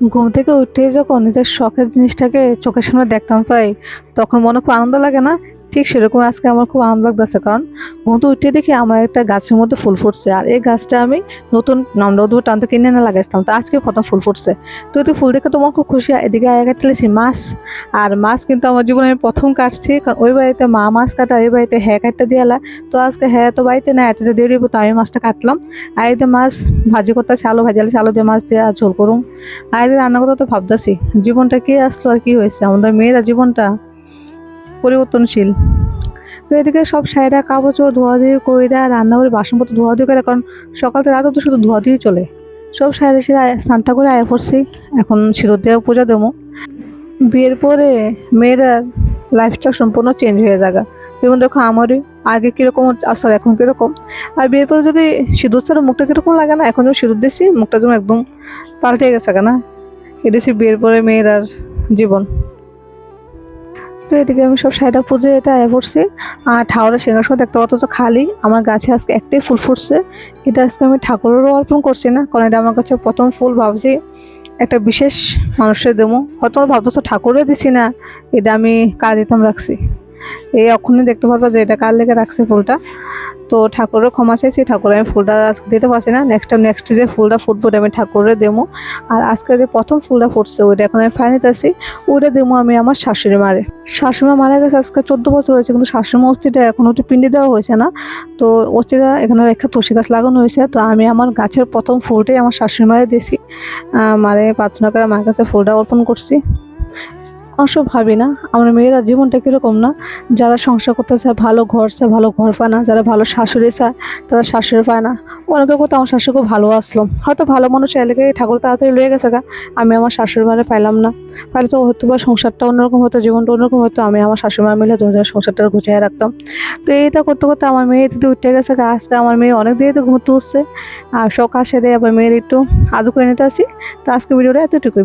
ঘুম থেকে উঠে যখন নিজের শখের জিনিসটাকে চোখের সামনে দেখতাম পাই, তখন মনে খুব আনন্দ লাগে না? ঠিক সেরকম আজকে আমার খুব আনন্দ লাগতেছে, কারণ ঘুম থেকে উঠে দেখি আমার একটা গাছের মধ্যে ফুল ফুটছে। আর এই গাছটা আমি নতুন নন্দুর টানতে কিনে এনে লাগাইছিলাম, তো আজকে প্রথম ফুল ফুটছে। তো এই ফুল দেখে তোমার খুব খুশি। এদিকে আয়া কাটলেছি মাছ, আর মাছ কিন্তু আমার জীবনে আমি প্রথম কাটছি, কারণ ওই বাড়িতে মা মাছ কাটা, এই বাড়িতে হ্যাঁ কাটতে দিয়ালা। তো আজকে হ্যাঁ তো বাড়িতে না, এতে দিয়ে দিব, তো আমি মাছটা কাটলাম। আর এতে মাছ ভাজি করতেছি, আলু ভাজালে আলু দিয়ে মাছ দিয়ে আর ঝোল করুম। আর এদের রান্না করতে তো ভাবতেছি জীবনটা কি আসলো আর কি হয়েছে, আমাদের মেয়েরা জীবনটা পরিবর্তনশীল। তো এদিকে সব সাইডা কাগজ ধোয়াধুয়ি কইরা রান্না করে বাসনপত্র ধোয়াধুয়ি করে, কারণ সকাল থেকে রাত অব্দি শুধু ধোয়াধুয়ি চলে। সব সাইডে সেরা স্নানটা করে আয়া পড়ছি, এখন সিঁদুর দিয়ে পূজা দেবো। বিয়ের পরে মেয়েরা লাইফটা সম্পূর্ণ চেঞ্জ হয়ে যাবে। যেমন দেখো আমারই আগে কিরকম আসলে এখন কিরকম। আর বিয়ের পরে যদি সিঁদুর ছাড়া মুখটা কিরকম লাগে না, এখন যখন সিঁদুর দিচ্ছি মুখটা যেন একদম পাল্টে গেছে কেনা। এটা হচ্ছে বিয়ের পরে মেয়েরার জীবন। তো এদিকে আমি সব সাইডা পুজো এটা আয়া পড়ছি। আর ঠাকুরের সিংহাসন দেখতে অথচ খালি, আমার গাছে আজকে একটাই ফুল ফুটছে। এটা আজকে আমি ঠাকুরেরও অর্পণ করছি না, কারণ এটা আমার কাছে প্রথম ফুল, ভাবছি একটা বিশেষ মানুষের দেবো। হয়তো আমার ভাবতেছো ঠাকুরে দিছি না, এটা আমি কার দিতাম রাখছি। এই এখনই দেখতে পারবো যে এটা কার লেগে রাখছে ফুলটা। তো ঠাকুরের ক্ষমা চাইছি, ঠাকুরের আমি ফুলটা আজকে দিতে পারছি না। নেক্সট যে ফুলটা ফুটবো ওটা আমি ঠাকুরের দেবো। আর আজকে যে প্রথম ফুলটা ফুটছে ওইটা এখন আমি ফাইনাল আছি, ওইটা দেবো আমি আমার শাশুড়ি মারে। শাশুড়িমা মারা গেছে আজকে 14 বছর হয়েছে, কিন্তু শাশুড়িমা অস্থিটা এখন ওটি পিন্ডি দেওয়া হয়েছে না। তো অস্থিটা এখানে একটা তুলসী গাছ লাগানো হয়েছে, তো আমি আমার গাছের প্রথম ফুলটাই আমার শাশুড়ি মারে দিয়েছি। মারে প্রার্থনা করে আমার কাছে ফুলটা অর্পণ করছি। অবশ্য ভাবি না আমার মেয়েরা জীবনটা কীরকম না, যারা সংসার করতে চায়, ভালো ঘর চায়, ভালো ঘর পায় না, যারা ভালো শাশুড়ি চায় তারা শাশুড়ি পায় না। অনেকের কথা আমার শাশুড়ি খুব ভালো আসলো, হয়তো ভালো মানুষ এলাকায় ঠাকুর তাড়াতাড়ি লয়ে গেছে গা, আমি আমার শাশুড়ি মারে পাইলাম না। পাইলে তো হয়তো বা সংসারটা অন্যরকম হতো, জীবনটা অন্যরকম হতো, আমি আমার শাশুড়ি মা মিলে তোমাদের সংসারটা গুছিয়ে রাখতাম। তো এইটা করতে করতে আমার মেয়ে দিদি উঠে গেছে গা। আজকে আমার মেয়ে অনেক দেরিতে ঘুমোতে উঠছে, আর সকাল সেরে আবার মেয়ের একটু আদু করে নিতে আসি। তো আজকে ভিডিওটা এতটুকুই।